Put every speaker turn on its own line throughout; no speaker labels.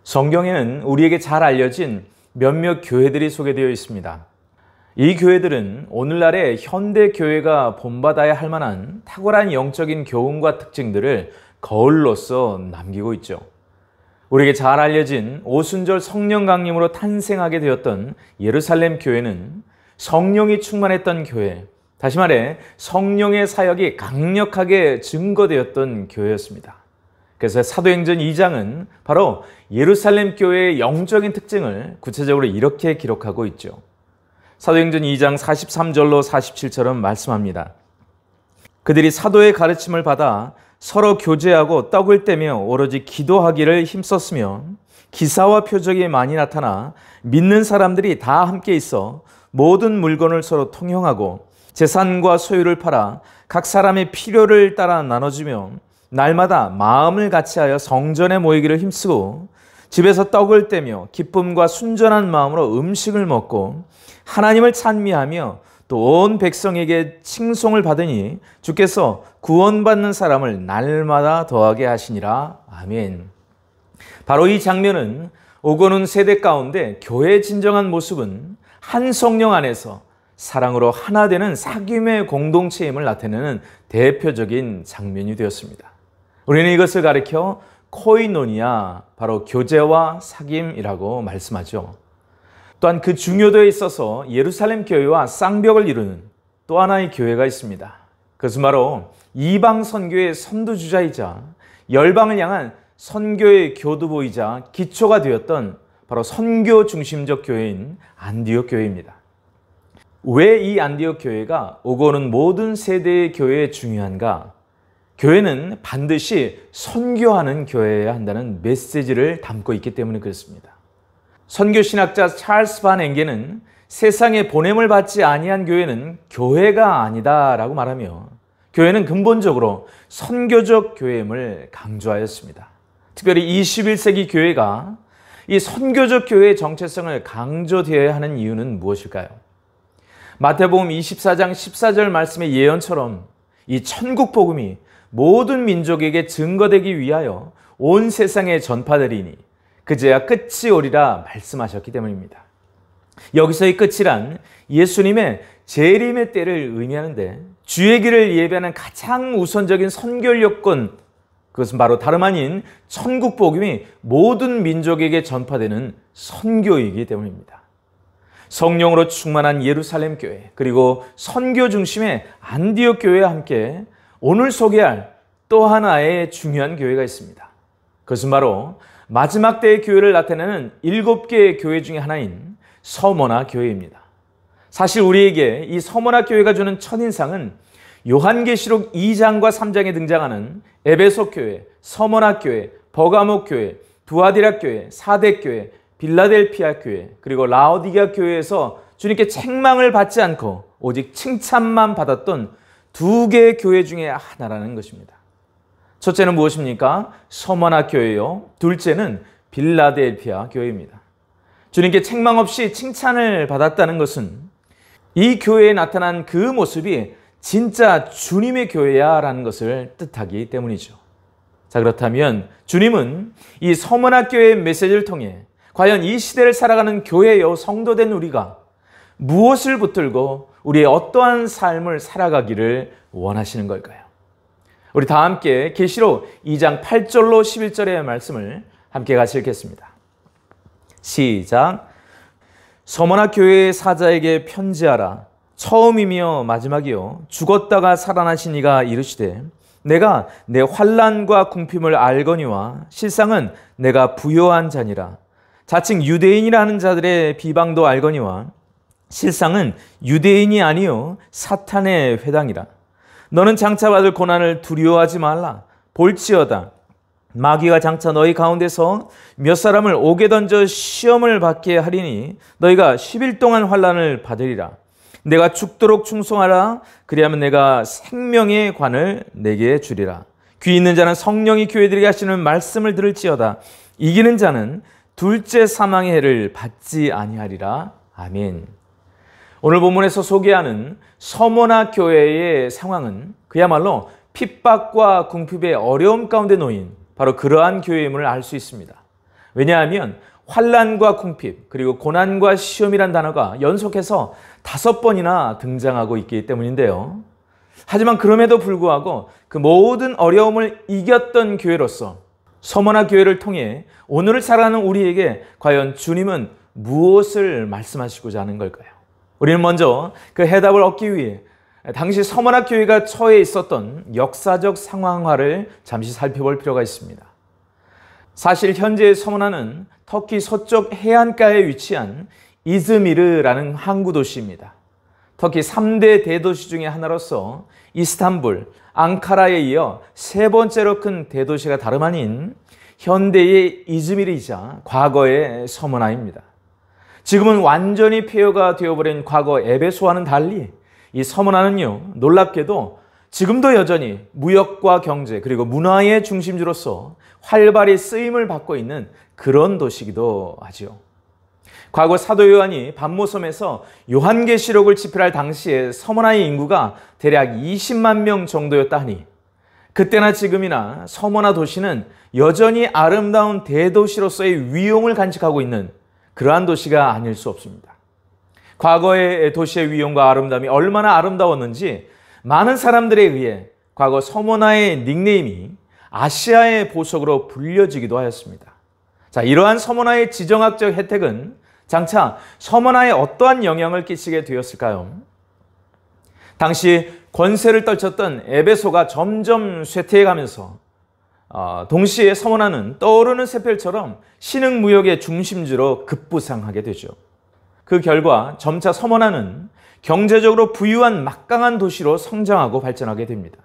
성경에는 우리에게 잘 알려진 몇몇 교회들이 소개되어 있습니다. 이 교회들은 오늘날의 현대 교회가 본받아야 할 만한 탁월한 영적인 교훈과 특징들을 거울로서 남기고 있죠. 우리에게 잘 알려진 오순절 성령 강림으로 탄생하게 되었던 예루살렘 교회는 성령이 충만했던 교회, 다시 말해 성령의 사역이 강력하게 증거되었던 교회였습니다. 그래서 사도행전 2장은 바로 예루살렘 교회의 영적인 특징을 구체적으로 이렇게 기록하고 있죠. 사도행전 2장 43절로 47절은 말씀합니다. 그들이 사도의 가르침을 받아 서로 교제하고 떡을 떼며 오로지 기도하기를 힘썼으며 기사와 표적이 많이 나타나 믿는 사람들이 다 함께 있어 모든 물건을 서로 통용하고 재산과 소유를 팔아 각 사람의 필요를 따라 나눠주며 날마다 마음을 같이하여 성전에 모이기를 힘쓰고 집에서 떡을 떼며 기쁨과 순전한 마음으로 음식을 먹고 하나님을 찬미하며 또 온 백성에게 칭송을 받으니 주께서 구원받는 사람을 날마다 더하게 하시니라. 아멘. 바로 이 장면은 오고는 세대 가운데 교회의 진정한 모습은 한 성령 안에서 사랑으로 하나 되는 사귐의 공동체임을 나타내는 대표적인 장면이 되었습니다. 우리는 이것을 가리켜 코이노니아, 바로 교제와 사귐이라고 말씀하죠. 또한 그 중요도에 있어서 예루살렘 교회와 쌍벽을 이루는 또 하나의 교회가 있습니다. 그것은 바로 이방 선교의 선두주자이자 열방을 향한 선교의 교두보이자 기초가 되었던 바로 선교 중심적 교회인 안디옥 교회입니다. 왜 이 안디옥 교회가 오고 오는 모든 세대의 교회에 중요한가? 교회는 반드시 선교하는 교회여야 한다는 메시지를 담고 있기 때문에 그렇습니다. 선교신학자 찰스 반 엥게는 세상에 보냄을 받지 아니한 교회는 교회가 아니다라고 말하며 교회는 근본적으로 선교적 교회임을 강조하였습니다. 특별히 21세기 교회가 이 선교적 교회의 정체성을 강조되어야 하는 이유는 무엇일까요? 마태복음 24장 14절 말씀의 예언처럼 이 천국 복음이 모든 민족에게 증거되기 위하여 온 세상에 전파되리니 그제야 끝이 오리라 말씀하셨기 때문입니다. 여기서의 끝이란 예수님의 재림의 때를 의미하는데 주의 길을 예배하는 가장 우선적인 선교 요건, 그것은 바로 다름 아닌 천국 복음이 모든 민족에게 전파되는 선교이기 때문입니다. 성령으로 충만한 예루살렘 교회, 그리고 선교 중심의 안디옥 교회와 함께 오늘 소개할 또 하나의 중요한 교회가 있습니다. 그것은 바로 마지막 때의 교회를 나타내는 7개의 교회 중에 하나인 서머나 교회입니다. 사실 우리에게 이 서머나 교회가 주는 첫인상은 요한계시록 2장과 3장에 등장하는 에베소 교회, 서머나 교회, 버가모 교회, 두아디라 교회, 사대 교회, 빌라델피아 교회, 그리고 라오디게아 교회에서 주님께 책망을 받지 않고 오직 칭찬만 받았던 2개의 교회 중에 하나라는 것입니다. 첫째는 무엇입니까? 서머나 교회요. 둘째는 빌라델피아 교회입니다. 주님께 책망 없이 칭찬을 받았다는 것은 이 교회에 나타난 그 모습이 진짜 주님의 교회야 라는 것을 뜻하기 때문이죠. 자, 그렇다면 주님은 이 서머나 교회의 메시지를 통해 과연 이 시대를 살아가는 교회요 성도된 우리가 무엇을 붙들고 우리의 어떠한 삶을 살아가기를 원하시는 걸까요? 우리 다 함께 계시록 2장 8절로 11절의 말씀을 함께 같이 읽겠습니다. 시작. 서머나 교회의 사자에게 편지하라. 처음이며 마지막이요 죽었다가 살아나신 이가 이르시되 내가 내 환난과 궁핍을 알거니와 실상은 내가 부요한 자니라. 자칭 유대인이라 하는 자들의 비방도 알거니와 실상은 유대인이 아니요 사탄의 회당이라. 너는 장차 받을 고난을 두려워하지 말라. 볼지어다 마귀가 장차 너희 가운데서 몇 사람을 옥에 던져 시험을 받게 하리니 너희가 10일 동안 환난을 받으리라. 내가 죽도록 충성하라. 그리하면 내가 생명의 관을 내게 주리라. 귀 있는 자는 성령이 교회들에게 하시는 말씀을 들을지어다. 이기는 자는 둘째 사망의 해를 받지 아니하리라. 아멘. 오늘 본문에서 소개하는 서머나 교회의 상황은 그야말로 핍박과 궁핍의 어려움 가운데 놓인 바로 그러한 교회임을 알 수 있습니다. 왜냐하면 환난과 궁핍 그리고 고난과 시험이란 단어가 연속해서 5번이나 등장하고 있기 때문인데요. 하지만 그럼에도 불구하고 그 모든 어려움을 이겼던 교회로서 서머나 교회를 통해 오늘을 살아가는 우리에게 과연 주님은 무엇을 말씀하시고자 하는 걸까요? 우리는 먼저 그 해답을 얻기 위해 당시 서머나 교회가 처해 있었던 역사적 상황화를 잠시 살펴볼 필요가 있습니다. 사실 현재의 서머나는 터키 서쪽 해안가에 위치한 이즈미르라는 항구 도시입니다. 터키 3대 대도시 중의 하나로서 이스탄불, 앙카라에 이어 3번째로 큰 대도시가 다름 아닌 현대의 이즈미르이자 과거의 서머나입니다. 지금은 완전히 폐허가 되어버린 과거 에베소와는 달리 이 서머나는요, 놀랍게도 지금도 여전히 무역과 경제 그리고 문화의 중심지로서 활발히 쓰임을 받고 있는 그런 도시이기도 하지요. 과거 사도 요한이 반모섬에서 요한계시록을 집필할 당시에 서머나의 인구가 대략 20만 명 정도였다 하니 그때나 지금이나 서머나 도시는 여전히 아름다운 대도시로서의 위용을 간직하고 있는 그러한 도시가 아닐 수 없습니다. 과거의 도시의 위용과 아름다움이 얼마나 아름다웠는지 많은 사람들에 의해 과거 서머나의 닉네임이 아시아의 보석으로 불려지기도 하였습니다. 자, 이러한 서머나의 지정학적 혜택은 장차 서머나에 어떠한 영향을 끼치게 되었을까요? 당시 권세를 떨쳤던 에베소가 점점 쇠퇴해가면서 동시에 서머나는 떠오르는 샛별처럼 신흥무역의 중심지로 급부상하게 되죠. 그 결과 점차 서머나는 경제적으로 부유한 막강한 도시로 성장하고 발전하게 됩니다.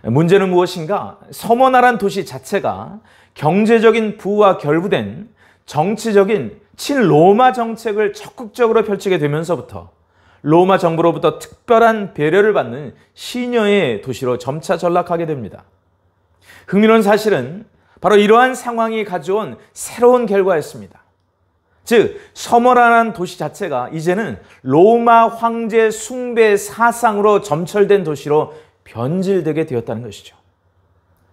문제는 무엇인가? 서머나란 도시 자체가 경제적인 부와 결부된 정치적인 친로마 정책을 적극적으로 펼치게 되면서부터 로마 정부로부터 특별한 배려를 받는 시녀의 도시로 점차 전락하게 됩니다. 흥미로운 사실은 바로 이러한 상황이 가져온 새로운 결과였습니다. 즉, 서머나라는 도시 자체가 이제는 로마 황제 숭배 사상으로 점철된 도시로 변질되게 되었다는 것이죠.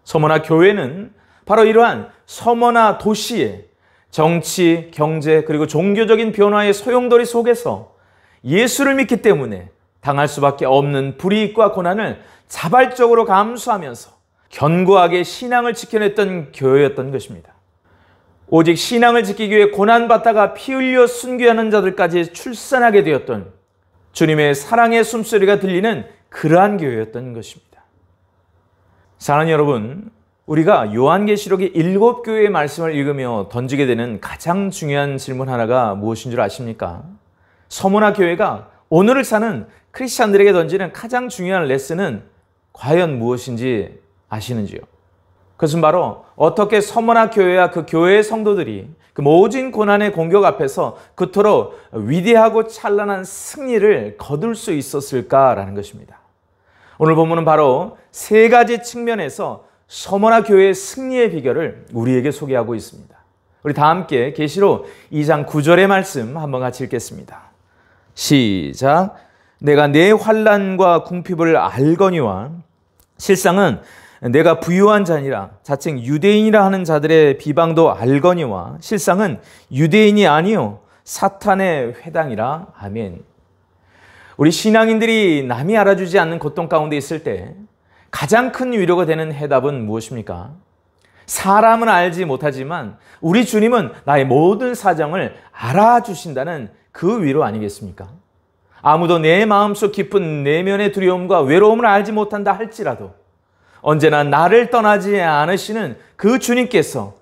서머나 교회는 바로 이러한 서머나 도시의 정치, 경제, 그리고 종교적인 변화의 소용돌이 속에서 예수를 믿기 때문에 당할 수밖에 없는 불이익과 고난을 자발적으로 감수하면서 견고하게 신앙을 지켜냈던 교회였던 것입니다. 오직 신앙을 지키기 위해 고난받다가 피 흘려 순교하는 자들까지 출산하게 되었던 주님의 사랑의 숨소리가 들리는 그러한 교회였던 것입니다. 사랑하는 여러분, 우리가 요한계시록의 7교회의 말씀을 읽으며 던지게 되는 가장 중요한 질문 하나가 무엇인 줄 아십니까? 서머나 교회가 오늘을 사는 크리스찬들에게 던지는 가장 중요한 레슨은 과연 무엇인지 아시는지요? 그것은 바로 어떻게 서머나 교회와 그 교회의 성도들이 그 모진 고난의 공격 앞에서 그토록 위대하고 찬란한 승리를 거둘 수 있었을까라는 것입니다. 오늘 본문은 바로 3가지 측면에서 서머나 교회의 승리의 비결을 우리에게 소개하고 있습니다. 우리 다 함께 계시록 2장 9절의 말씀 한번 같이 읽겠습니다. 시작. 내가 내 환난과 궁핍을 알거니와 실상은 내가 부유한 자니라 자칭 유대인이라 하는 자들의 비방도 알거니와 실상은 유대인이 아니요 사탄의 회당이라. 아멘. 우리 신앙인들이 남이 알아주지 않는 고통 가운데 있을 때 가장 큰 위로가 되는 해답은 무엇입니까? 사람은 알지 못하지만 우리 주님은 나의 모든 사정을 알아주신다는 그 위로 아니겠습니까? 아무도 내 마음속 깊은 내면의 두려움과 외로움을 알지 못한다 할지라도 언제나 나를 떠나지 않으시는 그 주님께서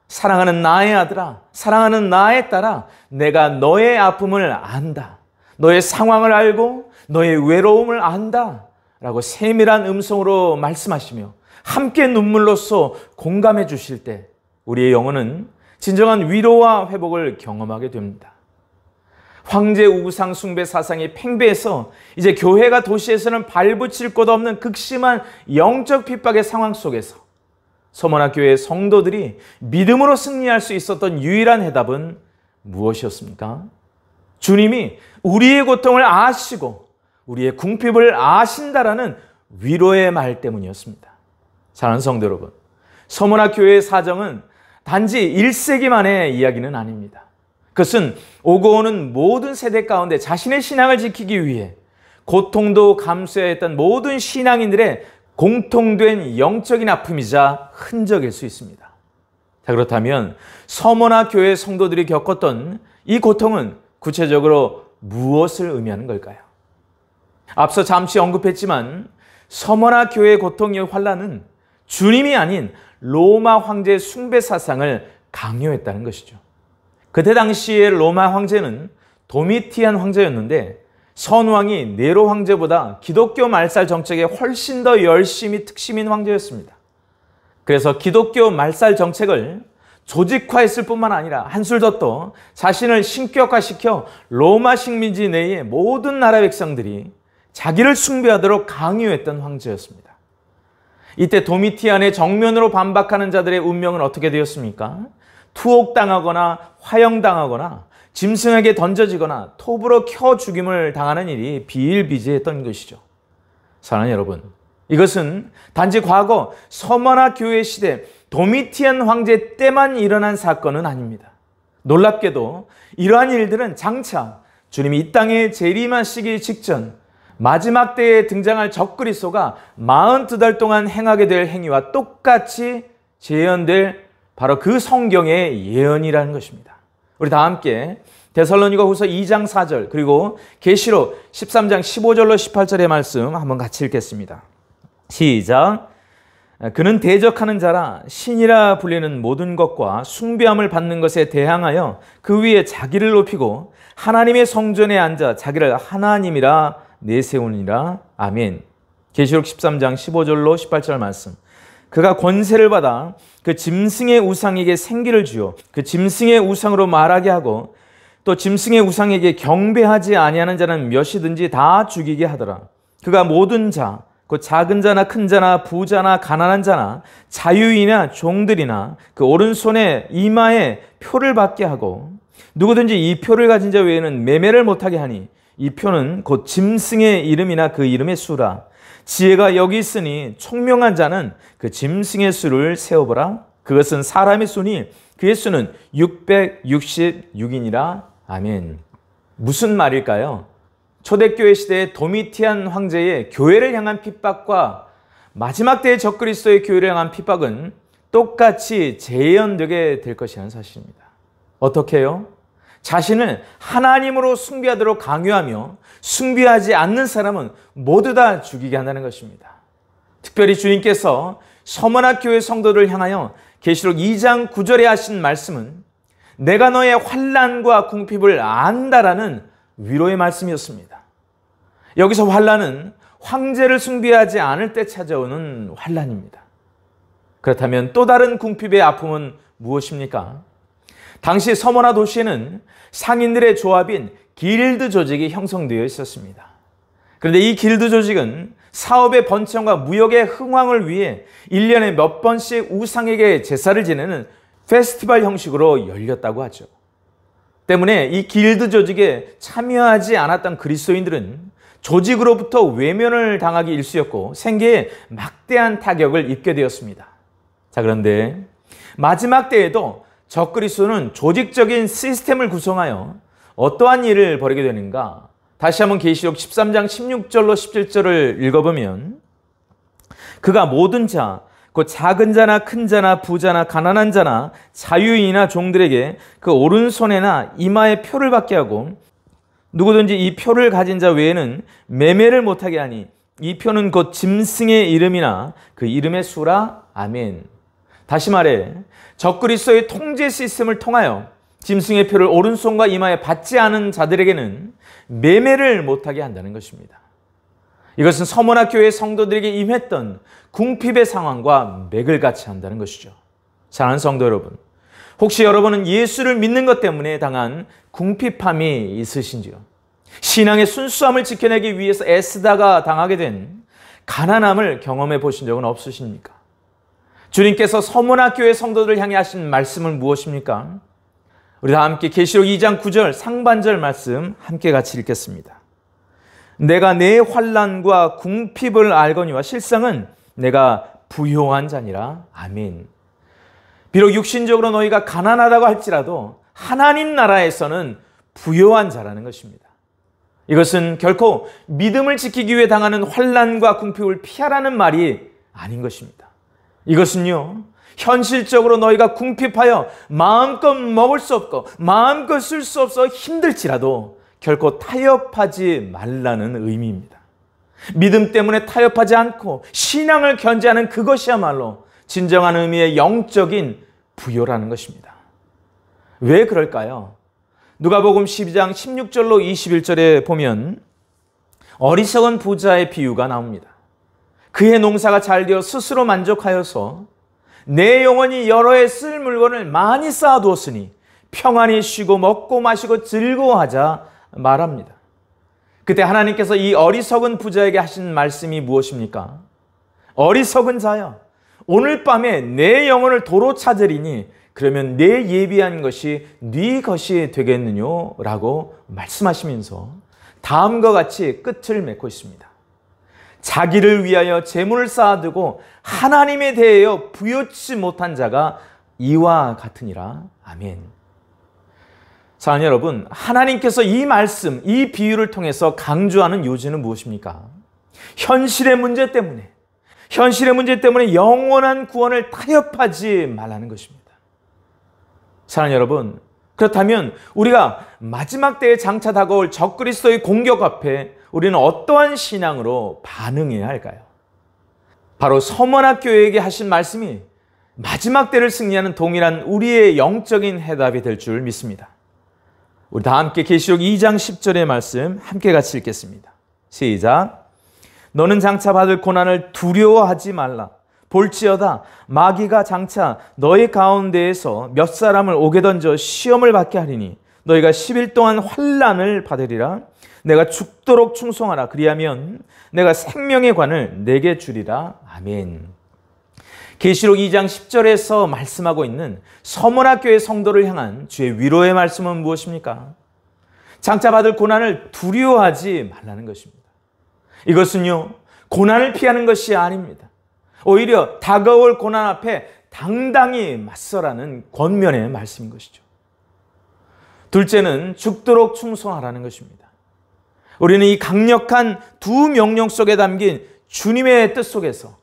사랑하는 나의 아들아, 사랑하는 나의 딸아, 내가 너의 아픔을 안다. 너의 상황을 알고 너의 외로움을 안다. 라고 세밀한 음성으로 말씀하시며 함께 눈물로써 공감해 주실 때 우리의 영혼은 진정한 위로와 회복을 경험하게 됩니다. 황제 우상 숭배 사상이 팽배해서 이제 교회가 도시에서는 발붙일 곳 없는 극심한 영적 핍박의 상황 속에서 서머나 교회의 성도들이 믿음으로 승리할 수 있었던 유일한 해답은 무엇이었습니까? 주님이 우리의 고통을 아시고 우리의 궁핍을 아신다라는 위로의 말 때문이었습니다. 사랑하는 성도 여러분, 서머나 교회의 사정은 단지 1세기 만의 이야기는 아닙니다. 그것은 오고 오는 모든 세대 가운데 자신의 신앙을 지키기 위해 고통도 감수해야 했던 모든 신앙인들의 공통된 영적인 아픔이자 흔적일 수 있습니다. 자, 그렇다면 서머나 교회 성도들이 겪었던 이 고통은 구체적으로 무엇을 의미하는 걸까요? 앞서 잠시 언급했지만 서머나 교회의 고통의 환난은 주님이 아닌 로마 황제의 숭배 사상을 강요했다는 것이죠. 그때 당시의 로마 황제는 도미티안 황제였는데 선왕이 네로 황제보다 기독교 말살 정책에 훨씬 더 열심히 특심인 황제였습니다. 그래서 기독교 말살 정책을 조직화했을 뿐만 아니라 한술 더 또 자신을 신격화시켜 로마 식민지 내의 모든 나라 백성들이 자기를 숭배하도록 강요했던 황제였습니다. 이때 도미티안의 정면으로 반박하는 자들의 운명은 어떻게 되었습니까? 투옥당하거나 화형당하거나 짐승에게 던져지거나 톱으로 켜 죽임을 당하는 일이 비일비재했던 것이죠. 사랑하는 여러분, 이것은 단지 과거 서머나 교회 시대 도미티안 황제 때만 일어난 사건은 아닙니다. 놀랍게도 이러한 일들은 장차 주님이 이 땅에 재림하시기 직전 마지막 때에 등장할 적그리스도가 42달 동안 행하게 될 행위와 똑같이 재현될 바로 그 성경의 예언이라는 것입니다. 우리 다 함께 데살로니가후서 2장 4절 그리고 계시록 13장 15절로 18절의 말씀 한번 같이 읽겠습니다. 시작. 그는 대적하는 자라 신이라 불리는 모든 것과 숭배함을 받는 것에 대항하여 그 위에 자기를 높이고 하나님의 성전에 앉아 자기를 하나님이라 내세우니라. 아멘. 계시록 13장 15절로 18절 말씀. 그가 권세를 받아 그 짐승의 우상에게 생기를 주어 그 짐승의 우상으로 말하게 하고 또 짐승의 우상에게 경배하지 아니하는 자는 몇이든지 다 죽이게 하더라. 그가 모든 자, 그 작은 자나 큰 자나 부자나 가난한 자나 자유인이나 종들이나 그 오른손에 이마에 표를 받게 하고 누구든지 이 표를 가진 자 외에는 매매를 못하게 하니 이 표는 곧 짐승의 이름이나 그 이름의 수라. 지혜가 여기 있으니 총명한 자는 그 짐승의 수를 세어보라. 그것은 사람의 수니 그의 수는 666이니라. 아멘. 무슨 말일까요? 초대교회 시대의 도미티안 황제의 교회를 향한 핍박과 마지막 때의 적그리스도의 교회를 향한 핍박은 똑같이 재현되게 될 것이라는 사실입니다. 어떻게 해요? 자신을 하나님으로 숭배하도록 강요하며 숭배하지 않는 사람은 모두 다 죽이게 한다는 것입니다. 특별히 주님께서 서머나 교회 성도를 향하여 계시록 2장 9절에 하신 말씀은 내가 너의 환난과 궁핍을 안다라는 위로의 말씀이었습니다. 여기서 환난은 황제를 숭배하지 않을 때 찾아오는 환난입니다. 그렇다면 또 다른 궁핍의 아픔은 무엇입니까? 당시 서머나 도시에는 상인들의 조합인 길드 조직이 형성되어 있었습니다. 그런데 이 길드 조직은 사업의 번창과 무역의 흥황을 위해 1년에 몇 번씩 우상에게 제사를 지내는 페스티벌 형식으로 열렸다고 하죠. 때문에 이 길드 조직에 참여하지 않았던 그리스도인들은 조직으로부터 외면을 당하기 일쑤였고 생계에 막대한 타격을 입게 되었습니다. 자, 그런데 마지막 때에도 적그리스도는 조직적인 시스템을 구성하여 어떠한 일을 벌이게 되는가? 다시 한번 계시록 13장 16절로 17절을 읽어보면 그가 모든 자, 그 작은 자나 큰 자나 부자나 가난한 자나 자유인이나 종들에게 그 오른손에나 이마에 표를 받게 하고 누구든지 이 표를 가진 자 외에는 매매를 못하게 하니 이 표는 곧 짐승의 이름이나 그 이름의 수라. 아멘. 다시 말해 적그리스도의 통제 시스템을 통하여 짐승의 표를 오른손과 이마에 받지 않은 자들에게는 매매를 못하게 한다는 것입니다. 이것은 서머나 교회 성도들에게 임했던 궁핍의 상황과 맥을 같이 한다는 것이죠. 사랑하는 성도 여러분, 혹시 여러분은 예수를 믿는 것 때문에 당한 궁핍함이 있으신지요? 신앙의 순수함을 지켜내기 위해서 애쓰다가 당하게 된 가난함을 경험해 보신 적은 없으십니까? 주님께서 서머나 교회 성도들을 향해 하신 말씀은 무엇입니까? 우리 다 함께 계시록 2장 9절 상반절 말씀 함께 같이 읽겠습니다. 내가 내 환난과 궁핍을 알거니와 실상은 내가 부요한 자니라. 아멘. 비록 육신적으로 너희가 가난하다고 할지라도 하나님 나라에서는 부요한 자라는 것입니다. 이것은 결코 믿음을 지키기 위해 당하는 환난과 궁핍을 피하라는 말이 아닌 것입니다. 이것은요, 현실적으로 너희가 궁핍하여 마음껏 먹을 수 없고 마음껏 쓸 수 없어 힘들지라도 결코 타협하지 말라는 의미입니다. 믿음 때문에 타협하지 않고 신앙을 견제하는 그것이야말로 진정한 의미의 영적인 부요라는 것입니다. 왜 그럴까요? 누가복음 12장 16절로 21절에 보면 어리석은 부자의 비유가 나옵니다. 그의 농사가 잘 되어 스스로 만족하여서 내 영혼이 여러 해 쓸 물건을 많이 쌓아두었으니 평안히 쉬고 먹고 마시고 즐거워하자 말합니다. 그때 하나님께서 이 어리석은 부자에게 하신 말씀이 무엇입니까? 어리석은 자야, 오늘 밤에 내 영혼을 도로 찾으리니 그러면 내 예비한 것이 네 것이 되겠느뇨? 라고 말씀하시면서 다음과 같이 끝을 맺고 있습니다. 자기를 위하여 재물을 쌓아두고 하나님에 대하여 부요치 못한 자가 이와 같으니라. 아멘. 사랑하는 여러분, 하나님께서 이 말씀, 이 비유를 통해서 강조하는 요지는 무엇입니까? 현실의 문제 때문에 영원한 구원을 타협하지 말라는 것입니다. 사랑하는 여러분, 그렇다면 우리가 마지막 때에 장차 다가올 적그리스도의 공격 앞에 우리는 어떠한 신앙으로 반응해야 할까요? 바로 서머나 교회에게 하신 말씀이 마지막 때를 승리하는 동일한 우리의 영적인 해답이 될 줄 믿습니다. 우리 다 함께 계시록 2장 10절의 말씀 함께 같이 읽겠습니다. 시작. 너는 장차 받을 고난을 두려워하지 말라. 볼지어다 마귀가 장차 너희 가운데에서 몇 사람을 옥에 던져 시험을 받게 하리니 너희가 10일 동안 환난을 받으리라. 내가 죽도록 충성하라. 그리하면 내가 생명의 관을 내게 주리라. 아멘. 계시록 2장 10절에서 말씀하고 있는 서머나 교회 성도를 향한 주의 위로의 말씀은 무엇입니까? 장차 받을 고난을 두려워하지 말라는 것입니다. 이것은요, 고난을 피하는 것이 아닙니다. 오히려 다가올 고난 앞에 당당히 맞서라는 권면의 말씀인 것이죠. 둘째는 죽도록 충성하라는 것입니다. 우리는 이 강력한 두 명령 속에 담긴 주님의 뜻 속에서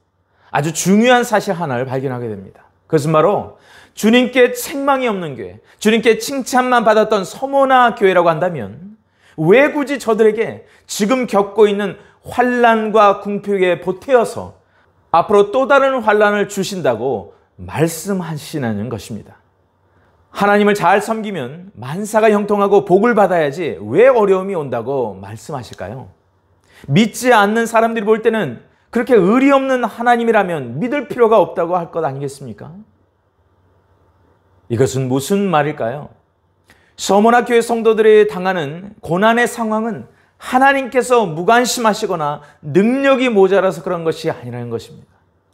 아주 중요한 사실 하나를 발견하게 됩니다. 그것은 바로 주님께 책망이 없는 교회, 주님께 칭찬만 받았던 서머나 교회라고 한다면 왜 굳이 저들에게 지금 겪고 있는 환난과 궁핍에 보태어서 앞으로 또 다른 환난을 주신다고 말씀하시는 것입니다. 하나님을 잘 섬기면 만사가 형통하고 복을 받아야지 왜 어려움이 온다고 말씀하실까요? 믿지 않는 사람들이 볼 때는 그렇게 의리 없는 하나님이라면 믿을 필요가 없다고 할 것 아니겠습니까? 이것은 무슨 말일까요? 서머나 교회 성도들이 당하는 고난의 상황은 하나님께서 무관심하시거나 능력이 모자라서 그런 것이 아니라는 것입니다.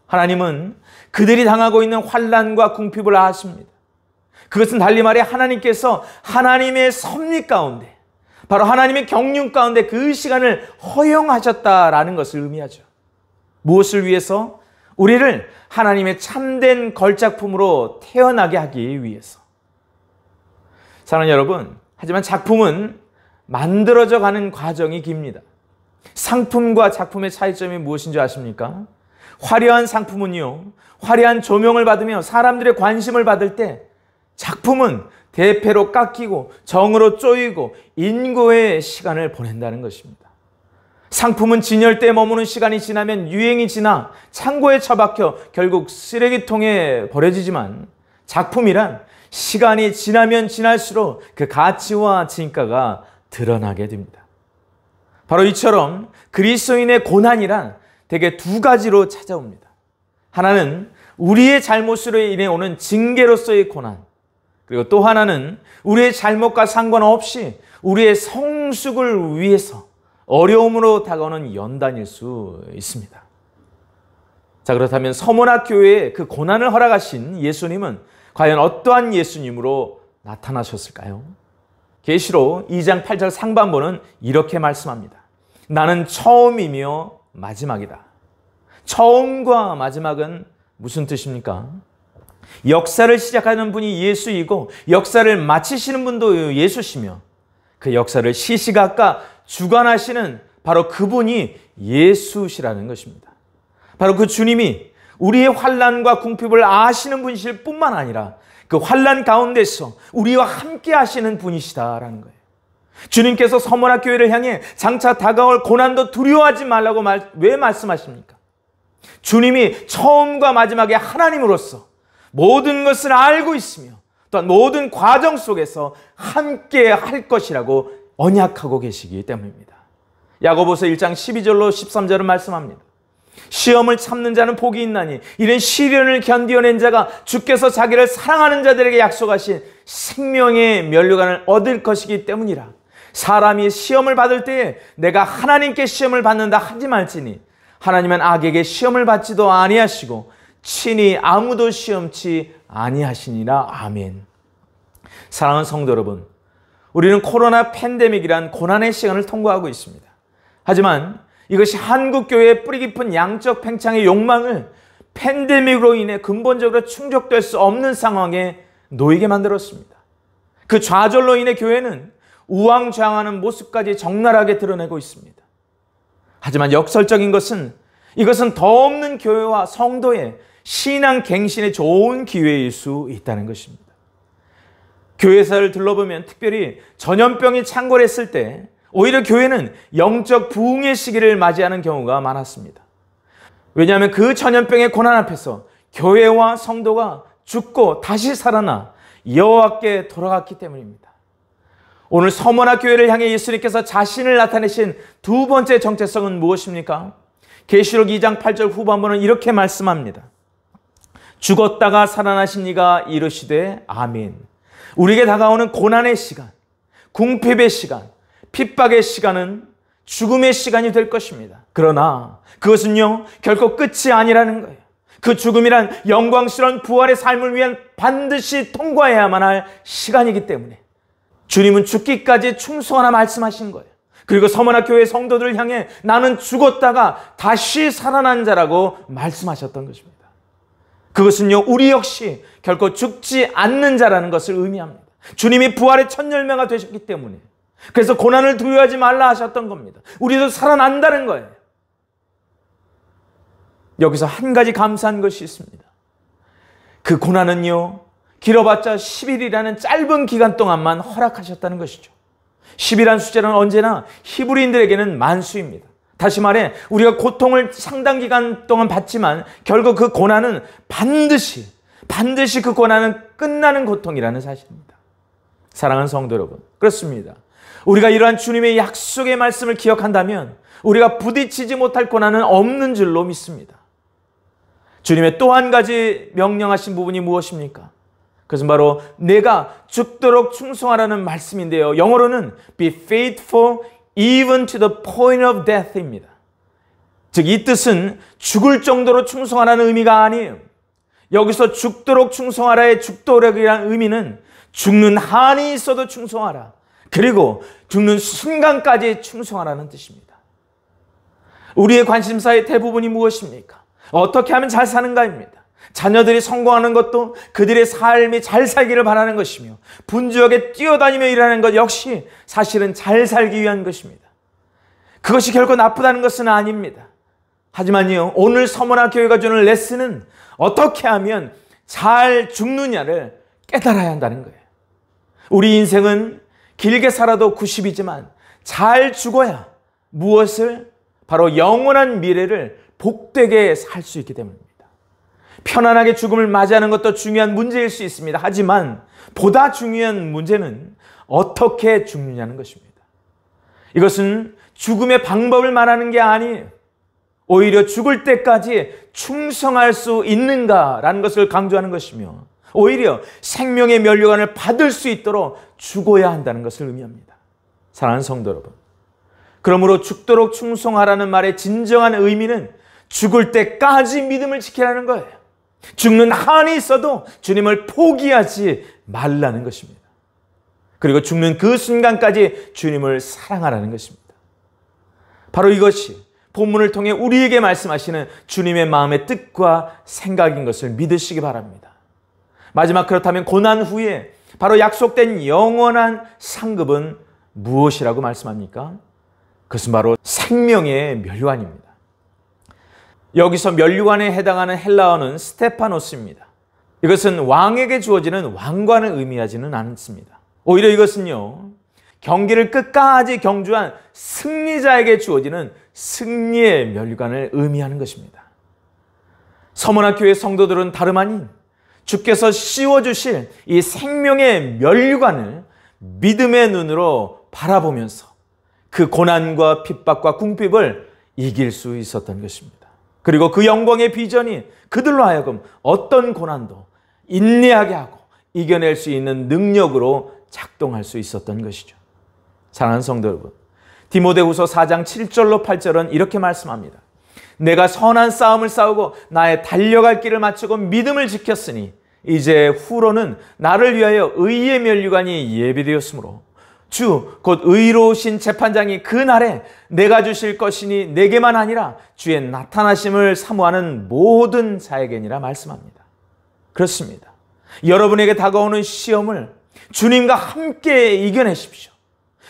하나님은 그들이 당하고 있는 환난과 궁핍을 아십니다. 그것은 달리 말해 하나님께서 하나님의 섭리 가운데, 바로 하나님의 경륜 가운데 그 시간을 허용하셨다라는 것을 의미하죠. 무엇을 위해서? 우리를 하나님의 참된 걸작품으로 태어나게 하기 위해서. 사랑하는 여러분, 하지만 작품은 만들어져 가는 과정이 깁니다. 상품과 작품의 차이점이 무엇인지 아십니까? 화려한 상품은요, 화려한 조명을 받으며 사람들의 관심을 받을 때 작품은 대패로 깎이고 정으로 쪼이고 인고의 시간을 보낸다는 것입니다. 상품은 진열대에 머무는 시간이 지나면 유행이 지나 창고에 처박혀 결국 쓰레기통에 버려지지만 작품이란 시간이 지나면 지날수록 그 가치와 진가가 드러나게 됩니다. 바로 이처럼 그리스도인의 고난이란 대개 두 가지로 찾아옵니다. 하나는 우리의 잘못으로 인해 오는 징계로서의 고난, 그리고 또 하나는 우리의 잘못과 상관없이 우리의 성숙을 위해서 어려움으로 다가오는 연단일 수 있습니다. 자, 그렇다면 서머나 교회에 그 고난을 허락하신 예수님은 과연 어떠한 예수님으로 나타나셨을까요? 계시록 2장 8절 상반부는 이렇게 말씀합니다. 나는 처음이며 마지막이다. 처음과 마지막은 무슨 뜻입니까? 역사를 시작하는 분이 예수이고 역사를 마치시는 분도 예수시며 그 역사를 시시각각 주관하시는 바로 그분이 예수시라는 것입니다. 바로 그 주님이 우리의 환난과 궁핍을 아시는 분이실 뿐만 아니라 그 환난 가운데서 우리와 함께 하시는 분이시다라는 거예요. 주님께서 서머나 교회를 향해 장차 다가올 고난도 두려워하지 말라고 왜 말씀하십니까? 주님이 처음과 마지막에 하나님으로서 모든 것을 알고 있으며 또한 모든 과정 속에서 함께 할 것이라고 언약하고 계시기 때문입니다. 야고보서 1장 12절로 13절은 말씀합니다. 시험을 참는 자는 복이 있나니 이런 시련을 견디어낸 자가 주께서 자기를 사랑하는 자들에게 약속하신 생명의 면류관을 얻을 것이기 때문이라. 사람이 시험을 받을 때에 내가 하나님께 시험을 받는다 하지 말지니 하나님은 악에게 시험을 받지도 아니하시고 친히 아무도 시험치 아니하시니라. 아멘. 사랑하는 성도 여러분, 우리는 코로나 팬데믹이란 고난의 시간을 통과하고 있습니다. 하지만 이것이 한국교회의 뿌리 깊은 양적 팽창의 욕망을 팬데믹으로 인해 근본적으로 충족될 수 없는 상황에 놓이게 만들었습니다. 그 좌절로 인해 교회는 우왕좌왕하는 모습까지 적나라하게 드러내고 있습니다. 하지만 역설적인 것은 이것은 더 없는 교회와 성도의 신앙 갱신에 좋은 기회일 수 있다는 것입니다. 교회사를 둘러보면 특별히 전염병이 창궐했을 때 오히려 교회는 영적 부흥의 시기를 맞이하는 경우가 많았습니다. 왜냐하면 그 전염병의 고난 앞에서 교회와 성도가 죽고 다시 살아나 여호와께 돌아갔기 때문입니다. 오늘 서머나 교회를 향해 예수님께서 자신을 나타내신 두 번째 정체성은 무엇입니까? 계시록 2장 8절 후반부는 이렇게 말씀합니다. 죽었다가 살아나신 이가 이르시되 아멘. 우리에게 다가오는 고난의 시간, 궁핍의 시간, 핍박의 시간은 죽음의 시간이 될 것입니다. 그러나 그것은요 결코 끝이 아니라는 거예요. 그 죽음이란 영광스러운 부활의 삶을 위한 반드시 통과해야만 할 시간이기 때문에 주님은 죽기까지 충성하라 말씀하신 거예요. 그리고 서머나 교회 성도들을 향해 나는 죽었다가 다시 살아난 자라고 말씀하셨던 것입니다. 그것은요 우리 역시 결코 죽지 않는 자라는 것을 의미합니다. 주님이 부활의 첫 열매가 되셨기 때문에 그래서 고난을 두려워하지 말라 하셨던 겁니다. 우리도 살아난다는 거예요. 여기서 한 가지 감사한 것이 있습니다. 그 고난은요 길어봤자 10일이라는 짧은 기간 동안만 허락하셨다는 것이죠. 10이라는 숫자는 언제나 히브리인들에게는 만수입니다. 다시 말해 우리가 고통을 상당 기간 동안 받지만 결국 그 고난은 반드시 그 고난은 끝나는 고통이라는 사실입니다. 사랑하는 성도 여러분, 그렇습니다. 우리가 이러한 주님의 약속의 말씀을 기억한다면 우리가 부딪히지 못할 고난은 없는 줄로 믿습니다. 주님의 또 한 가지 명령하신 부분이 무엇입니까? 그것은 바로 내가 죽도록 충성하라는 말씀인데요. 영어로는 be faithful even to the point of death입니다. 즉 이 뜻은 죽을 정도로 충성하라는 의미가 아니에요. 여기서 죽도록 충성하라의 죽도록이라는 의미는 죽는 한이 있어도 충성하라. 그리고 죽는 순간까지 충성하라는 뜻입니다. 우리의 관심사의 대부분이 무엇입니까? 어떻게 하면 잘 사는가입니다. 자녀들이 성공하는 것도 그들의 삶이 잘 살기를 바라는 것이며 분주하게 뛰어다니며 일하는 것 역시 사실은 잘 살기 위한 것입니다. 그것이 결코 나쁘다는 것은 아닙니다. 하지만요 오늘 서머나 교회가 주는 레슨은 어떻게 하면 잘 죽느냐를 깨달아야 한다는 거예요. 우리 인생은 길게 살아도 90이지만 잘 죽어야 무엇을? 바로 영원한 미래를 복되게 살 수 있기 때문입니다. 편안하게 죽음을 맞이하는 것도 중요한 문제일 수 있습니다. 하지만 보다 중요한 문제는 어떻게 죽느냐는 것입니다. 이것은 죽음의 방법을 말하는 게 아니에요. 오히려 죽을 때까지 충성할 수 있는가라는 것을 강조하는 것이며 오히려 생명의 면류관을 받을 수 있도록 죽어야 한다는 것을 의미합니다. 사랑하는 성도 여러분, 그러므로 죽도록 충성하라는 말의 진정한 의미는 죽을 때까지 믿음을 지키라는 거예요. 죽는 한이 있어도 주님을 포기하지 말라는 것입니다. 그리고 죽는 그 순간까지 주님을 사랑하라는 것입니다. 바로 이것이 본문을 통해 우리에게 말씀하시는 주님의 마음의 뜻과 생각인 것을 믿으시기 바랍니다. 마지막 그렇다면 고난 후에 바로 약속된 영원한 상급은 무엇이라고 말씀합니까? 그것은 바로 생명의 면류관입니다. 여기서 면류관에 해당하는 헬라어는 스테파노스입니다. 이것은 왕에게 주어지는 왕관을 의미하지는 않습니다. 오히려 이것은요, 경기를 끝까지 경주한 승리자에게 주어지는 승리의 면류관을 의미하는 것입니다. 서문학교의 성도들은 다름 아닌 주께서 씌워주실 이 생명의 면류관을 믿음의 눈으로 바라보면서 그 고난과 핍박과 궁핍을 이길 수 있었던 것입니다. 그리고 그 영광의 비전이 그들로 하여금 어떤 고난도 인내하게 하고 이겨낼 수 있는 능력으로 작동할 수 있었던 것이죠. 사랑하는 성도 여러분, 디모데후서 4장 7절로 8절은 이렇게 말씀합니다. 내가 선한 싸움을 싸우고 나의 달려갈 길을 마치고 믿음을 지켰으니 이제 후로는 나를 위하여 의의 면류관이 예비되었으므로 주 곧 의로우신 재판장이 그 날에 내가 주실 것이니 내게만 아니라 주의 나타나심을 사모하는 모든 자에게니라 말씀합니다. 그렇습니다. 여러분에게 다가오는 시험을 주님과 함께 이겨내십시오.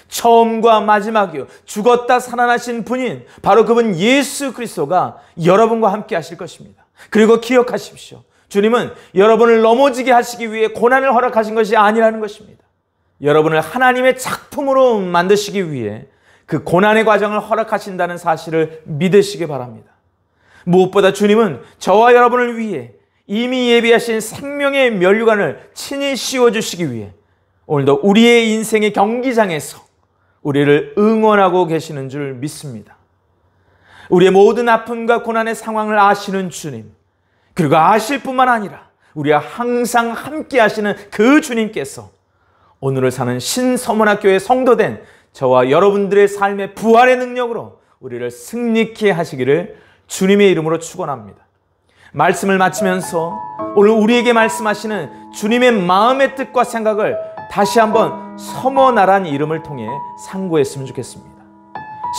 처음과 마지막이요 죽었다 살아나신 분인 바로 그분 예수 그리스도가 여러분과 함께 하실 것입니다. 그리고 기억하십시오. 주님은 여러분을 넘어지게 하시기 위해 고난을 허락하신 것이 아니라는 것입니다. 여러분을 하나님의 작품으로 만드시기 위해 그 고난의 과정을 허락하신다는 사실을 믿으시기 바랍니다. 무엇보다 주님은 저와 여러분을 위해 이미 예비하신 생명의 면류관을 친히 씌워주시기 위해 오늘도 우리의 인생의 경기장에서 우리를 응원하고 계시는 줄 믿습니다. 우리의 모든 아픔과 고난의 상황을 아시는 주님, 그리고 아실 뿐만 아니라 우리와 항상 함께 하시는 그 주님께서 오늘을 사는 신서문학교의 성도된 저와 여러분들의 삶의 부활의 능력으로 우리를 승리케 하시기를 주님의 이름으로 축원합니다. 말씀을 마치면서 오늘 우리에게 말씀하시는 주님의 마음의 뜻과 생각을 다시 한번 서머나란 이름을 통해 상고했으면 좋겠습니다.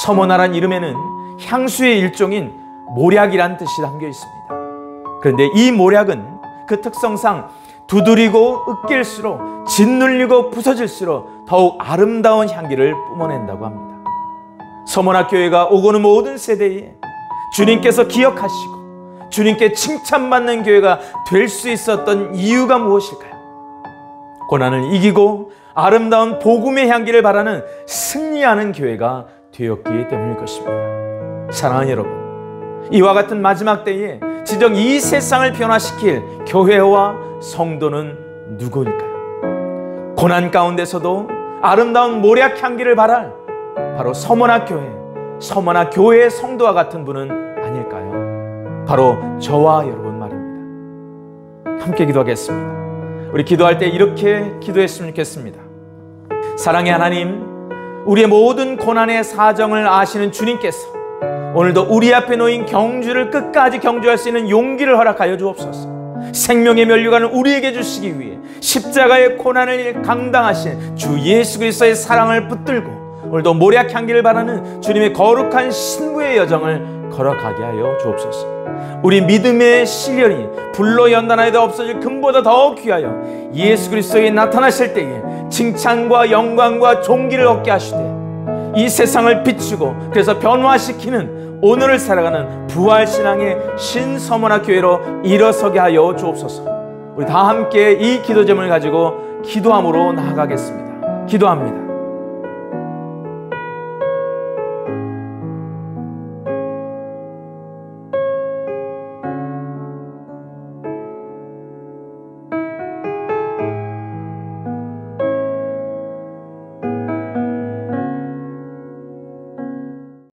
서머나란 이름에는 향수의 일종인 모략이란 뜻이 담겨 있습니다. 그런데 이 모략은 그 특성상 두드리고 으깰수록 짓눌리고 부서질수록 더욱 아름다운 향기를 뿜어낸다고 합니다. 서문학교회가 오고는 모든 세대에 주님께서 기억하시고 주님께 칭찬받는 교회가 될 수 있었던 이유가 무엇일까요? 고난을 이기고 아름다운 복음의 향기를 바라는 승리하는 교회가 되었기 때문일 것입니다. 사랑하는 여러분, 이와 같은 마지막 때에 진정 이 세상을 변화시킬 교회와 성도는 누구일까요? 고난 가운데서도 아름다운 모략 향기를 바랄 바로 서문학 교회의 성도와 같은 분은 아닐까요? 바로 저와 여러분 말입니다. 함께 기도하겠습니다. 우리 기도할 때 이렇게 기도했으면 좋겠습니다. 사랑의 하나님, 우리의 모든 고난의 사정을 아시는 주님께서 오늘도 우리 앞에 놓인 경주를 끝까지 경주할 수 있는 용기를 허락하여 주옵소서. 생명의 면류관을 우리에게 주시기 위해 십자가의 고난을 감당하신 주 예수 그리스도의 사랑을 붙들고 오늘도 모략 향기를 바라는 주님의 거룩한 신부의 여정을 걸어가게 하여 주옵소서. 우리 믿음의 시련이 불로 연단하여도 없어질 금보다 더 귀하여 예수 그리스도에 나타나실 때에 칭찬과 영광과 존귀를 얻게 하시되 이 세상을 비추고 그래서 변화시키는 오늘을 살아가는 부활신앙의 신서문학교회로 일어서게 하여 주옵소서. 우리 다 함께 이 기도 제목을 가지고 기도함으로 나아가겠습니다. 기도합니다.